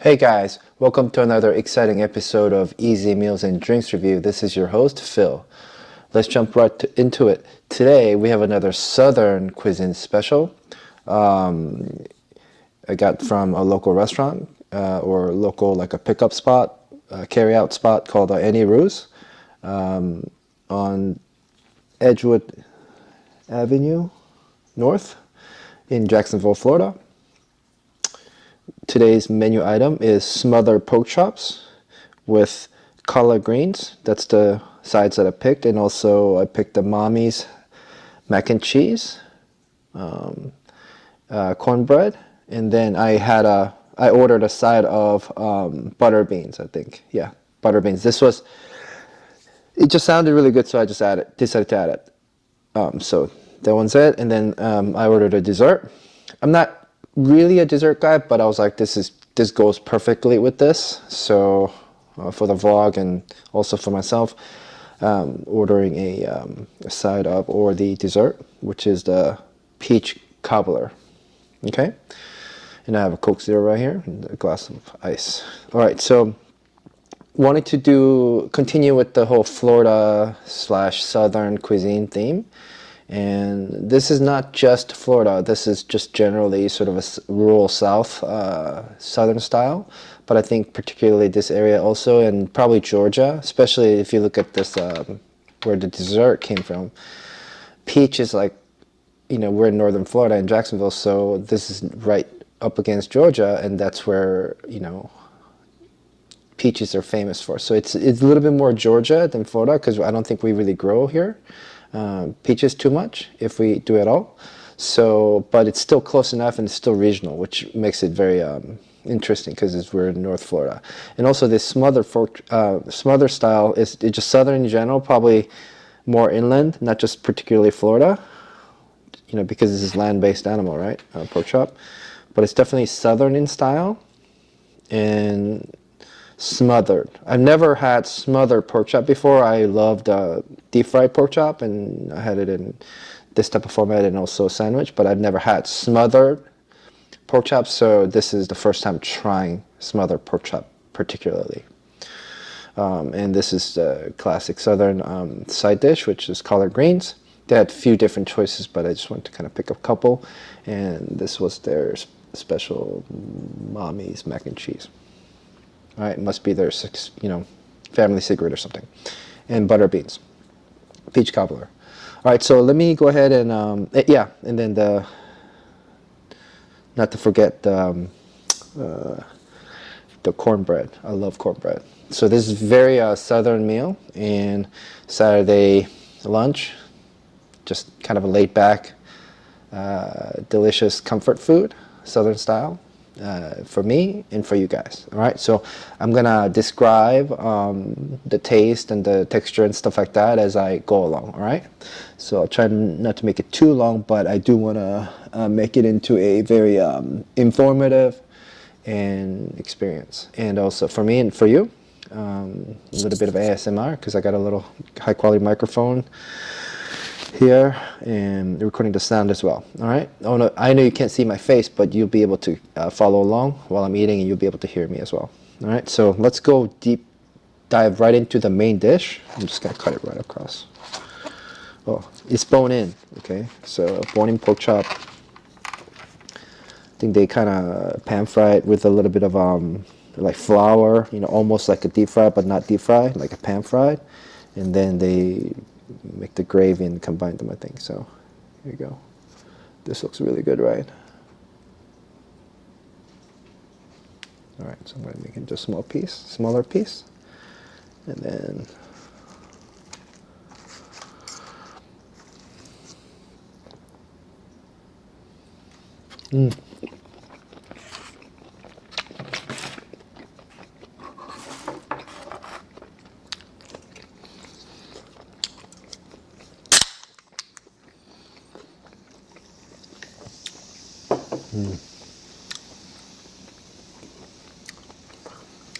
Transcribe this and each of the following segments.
Hey guys, welcome to another exciting episode of Easy Meals and Drinks Review. This is your host, Phil. Let's jump into it. Today we have another Southern cuisine special. I got from a local restaurant or local like a pickup spot, a carryout spot called Annie Rue's on Edgewood Avenue North in Jacksonville, Florida. Today's menu item is smothered pork chops with collard greens. That's the sides that I picked, and also I picked the mommy's mac and cheese, cornbread, and then I ordered a side of butter beans. I think, yeah, butter beans. It just sounded really good, so I just decided to add it. So that one's it, and then I ordered a dessert. I'm not really a dessert guy, but I was like, this goes perfectly with this. So for the vlog and also for myself, ordering a side of or the dessert, which is the peach cobbler. Okay, and I have a Coke Zero right here and a glass of ice. All right, so wanted to continue with the whole Florida / Southern cuisine theme. And this is not just Florida, this is just generally sort of a rural South, Southern style. But I think particularly this area also, and probably Georgia, especially if you look at this, where the dessert came from. Peach is like, we're in northern Florida in Jacksonville, so this is right up against Georgia, and that's where, peaches are famous for. So it's a little bit more Georgia than Florida, because I don't think we really grow here peaches too much, if we do at all. So, but it's still close enough and it's still regional, which makes it very interesting because we're in North Florida. And also this smother style is just Southern in general, probably more inland, not just particularly Florida, because this is land-based animal, right? Pork chop. But it's definitely Southern in style and smothered. I've never had smothered pork chop before. I loved deep fried pork chop, and I had it in this type of format and also sandwich, but I've never had smothered pork chop, so this is the first time trying smothered pork chop particularly. And this is the classic Southern side dish, which is collard greens. They had a few different choices, but I just wanted to kind of pick a couple, and this was their special mommy's mac and cheese. All right, it must be their family secret or something. And butter beans, peach cobbler. All right, so let me go ahead and and then not to forget the cornbread. I love cornbread. So this is very Southern meal and Saturday lunch, just kind of a laid back, delicious comfort food, Southern style. For me and for you guys. All right, so I'm gonna describe the taste and the texture and stuff like that as I go along. All right, so I'll try not to make it too long, but I do want to make it into a very informative and experience, and also for me and for you, a little bit of ASMR because I got a little high quality microphone here and recording the sound as well. All right. Oh no, I know you can't see my face, but you'll be able to follow along while I'm eating, and you'll be able to hear me as well. All right. So let's dive right into the main dish. I'm just gonna cut it right across. Oh, it's bone in. Okay. So bone in pork chop. I think they kind of pan fry it with a little bit of like flour, almost like a deep fry, but not deep fry, like a pan fried, and then they make the gravy and combine them, I think. So here you go. This looks really good, right? All right, so I'm going to make it into a smaller piece, and then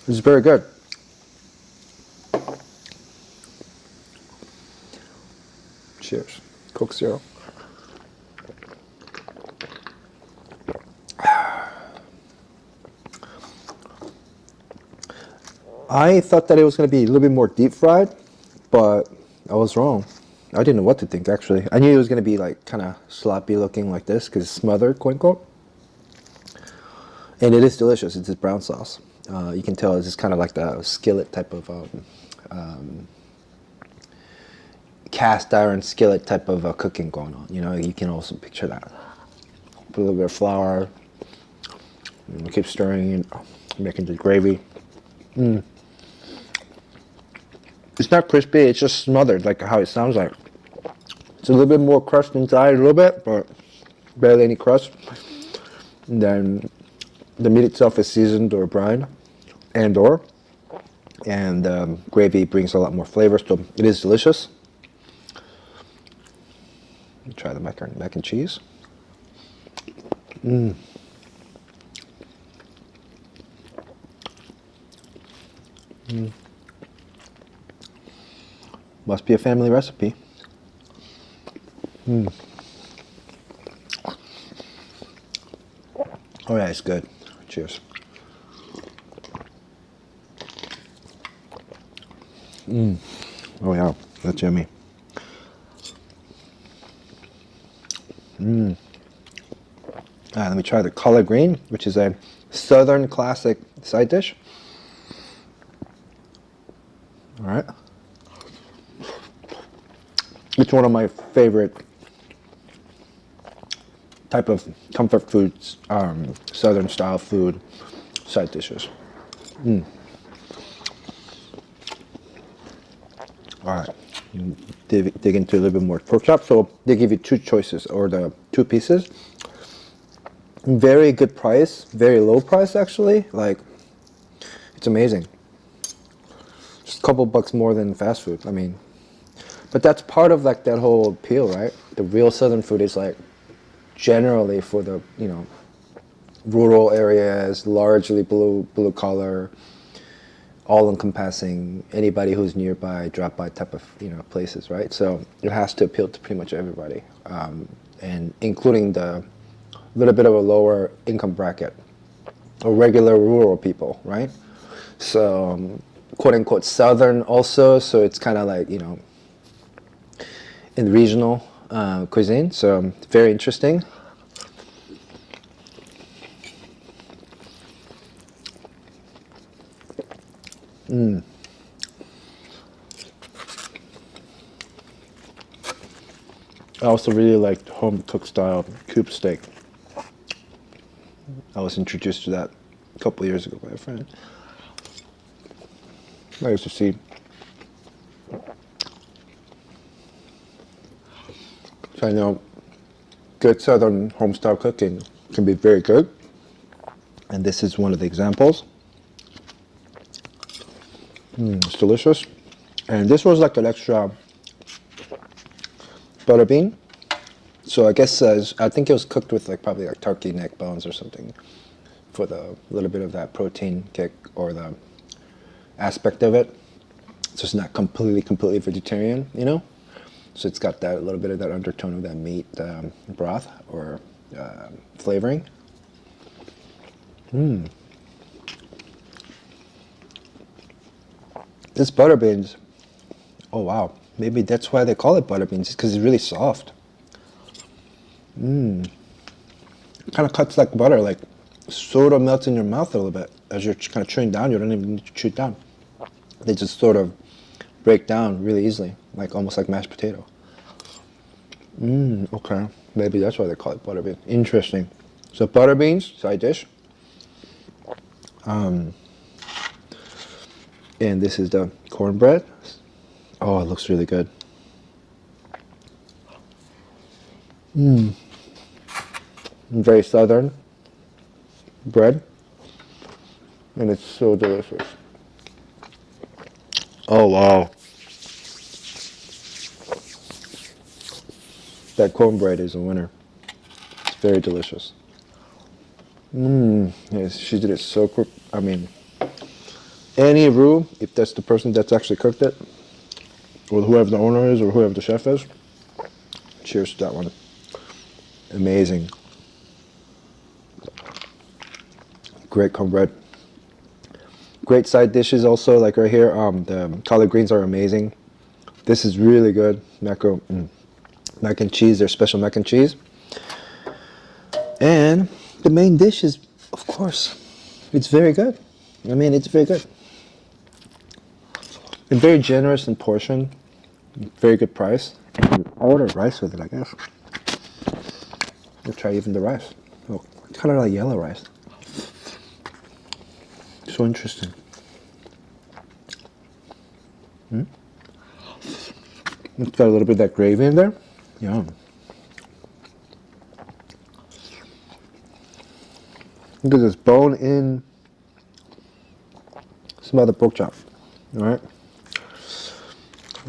it's very good. Cheers. Coke Zero. I thought that it was going to be a little bit more deep fried, but I was wrong. I didn't know what to think, actually. I knew it was going to be like kind of sloppy looking like this because it's smothered, quote unquote. And it is delicious. It's this brown sauce. You can tell it's just kind of like the skillet type of cast iron skillet type of cooking going on. You know, you can also picture that. Put a little bit of flour. Keep stirring and making the gravy. It's not crispy, it's just smothered, like how it sounds like. It's a little bit more crust inside, a little bit, but barely any crust. And then the meat itself is seasoned or brined, and gravy brings a lot more flavor, so it is delicious. Try the mac and cheese. Must be a family recipe. Oh yeah, it's good. Cheers. Oh yeah, that's yummy. Let me try the collard green, which is a southern classic side dish. All right. It's one of my favorite type of comfort foods, southern style food side dishes. All right, dig into a little bit more pork chop. So they give you two choices, or the two pieces. Very good price, very low price actually. Like, it's amazing. Just a couple bucks more than fast food. I mean, but that's part of like that whole appeal, right? The real southern food is like generally for the, you know, rural areas, largely blue collar, all encompassing, anybody who's nearby, drop by type of, you know, places, right? So it has to appeal to pretty much everybody, and including the little bit of a lower income bracket or regular rural people, right? So quote unquote southern also, so it's kind of like, you know, in regional cuisine, so very interesting. I also really liked home cooked style coop steak. I was introduced to that a couple of years ago by a friend. I used to see. So I know good southern home style cooking can be very good, and this is one of the examples. It's delicious, and this was like an extra butter bean. So I guess I think it was cooked with like probably like turkey neck bones or something for the little bit of that protein kick or the aspect of it. So it's not completely vegetarian, you know. So it's got that a little bit of that undertone of that meat broth or flavoring. This butter beans, oh wow, maybe that's why they call it butter beans, because it's really soft. It kind of cuts like butter, like sort of melts in your mouth a little bit as you're kind of chewing down. You don't even need to chew it down. They just sort of break down really easily, like almost like mashed potato. Okay, maybe that's why they call it butter beans. Interesting. So butter beans, side dish. And this is the cornbread. Oh, it looks really good. Very southern bread, and it's so delicious. Oh wow, that cornbread is a winner. It's very delicious. Yes, she did it so quick. I mean, any roux, if that's the person that's actually cooked it, or whoever the owner is, or whoever the chef is, cheers to that one. Amazing. Great cornbread. Great side dishes also, like right here. The collard greens are amazing. This is really good. Mac and cheese, their special mac and cheese. And the main dish is, of course, it's very good. I mean, it's very good. And very generous in portion. Very good price. I ordered rice with it, I guess. Let's try even the rice. Oh, it's kind of like yellow rice. So interesting. It's got a little bit of that gravy in there. Yum. Look at this bone-in smothered pork chop. All right.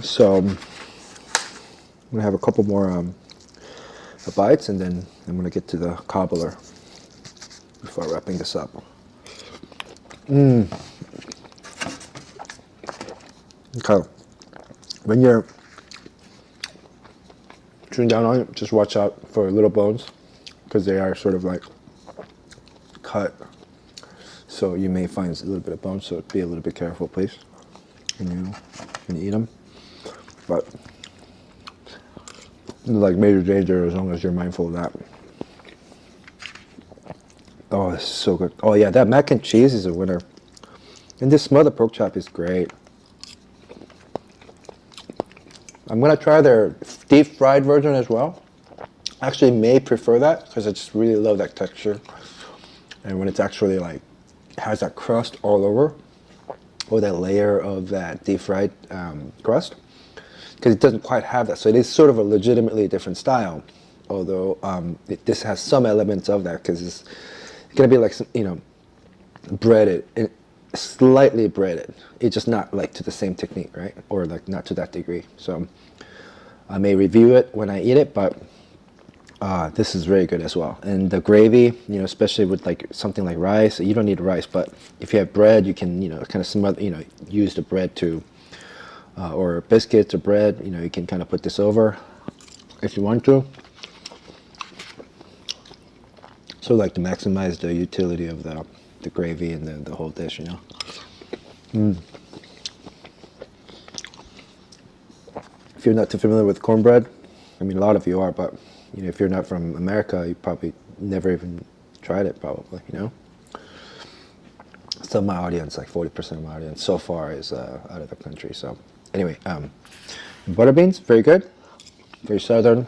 So I'm gonna have a couple more bites, and then I'm gonna get to the cobbler before wrapping this up. Okay. When you're chewing down on it, just watch out for little bones, because they are sort of like cut. So you may find a little bit of bone, so be a little bit careful, please, when you eat them. But like major danger as long as you're mindful of that. Oh, this is so good. Oh yeah, that mac and cheese is a winner. And this smothered pork chop is great. I'm gonna try their deep fried version as well. Actually may prefer that because I just really love that texture. And when it's actually like, has that crust all over, or that layer of that deep fried crust, because it doesn't quite have that. So it is sort of a legitimately different style, although this has some elements of that, because it's gonna be like some, breaded, slightly breaded. It's just not like to the same technique, right? Or like not to that degree. So I may review it when I eat it, but this is very good as well. And the gravy, especially with like something like rice, you don't need rice, but if you have bread, you can, kind of smother, use the bread to, or biscuits or bread, you can kind of put this over if you want to. So like to maximize the utility of the gravy and the whole dish, If you're not too familiar with cornbread, I mean, a lot of you are, but if you're not from America, you probably never even tried it, probably, Some of my audience, like 40% of my audience so far is out of the country. So anyway, butter beans, very good, very southern,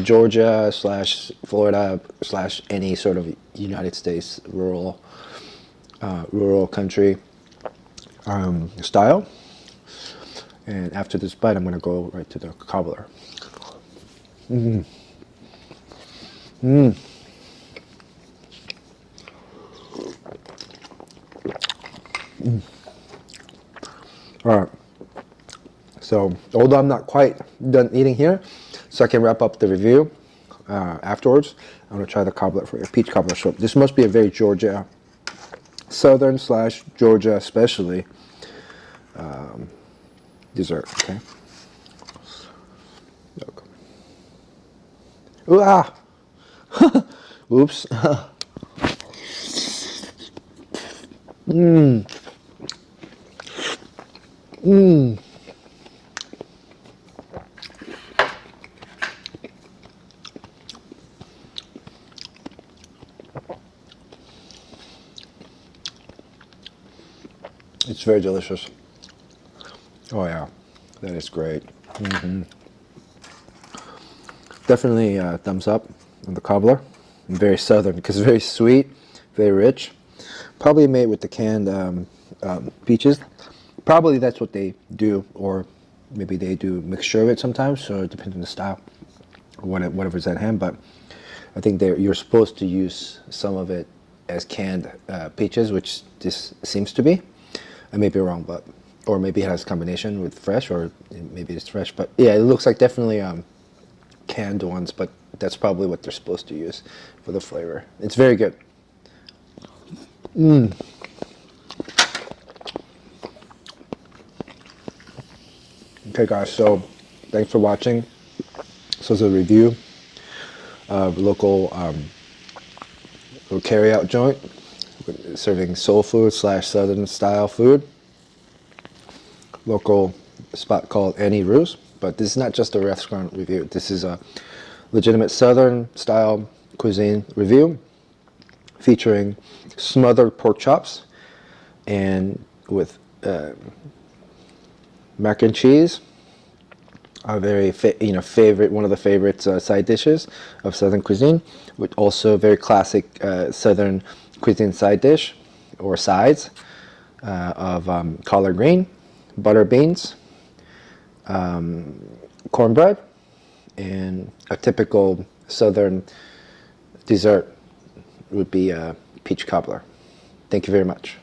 Georgia / Florida / any sort of United States rural country style. And after this bite, I'm going to go right to the cobbler. All right. So, although I'm not quite done eating here, so I can wrap up the review afterwards, I'm going to try the cobbler for you, peach cobbler. So this must be a very Georgia, southern / Georgia especially dessert, okay? Look. Ooh, ah! Oops. It's very delicious. Oh yeah, that is great. Definitely thumbs up on the cobbler. Very southern because it's very sweet, very rich. Probably made with the canned peaches. Probably that's what they do, or maybe they do mixture of it sometimes. So it depends on the style, or whatever's at hand. But I think you're supposed to use some of it as canned peaches, which this seems to be. I may be wrong, but or maybe it has a combination with fresh, or maybe it's fresh. But yeah, it looks like definitely canned ones, but that's probably what they're supposed to use for the flavor. It's very good. Okay guys, so thanks for watching. So it's a review of local carryout joint. serving soul food slash southern style food. Local spot called Annie Rue's, but this is not just a restaurant review. This is a legitimate southern style cuisine review featuring smothered pork chops and with mac and cheese, our very favorite, one of the favorite side dishes of Southern cuisine, with also very classic Southern cuisine side dish or sides of collard green, butter beans, cornbread, and a typical Southern dessert would be a peach cobbler. Thank you very much.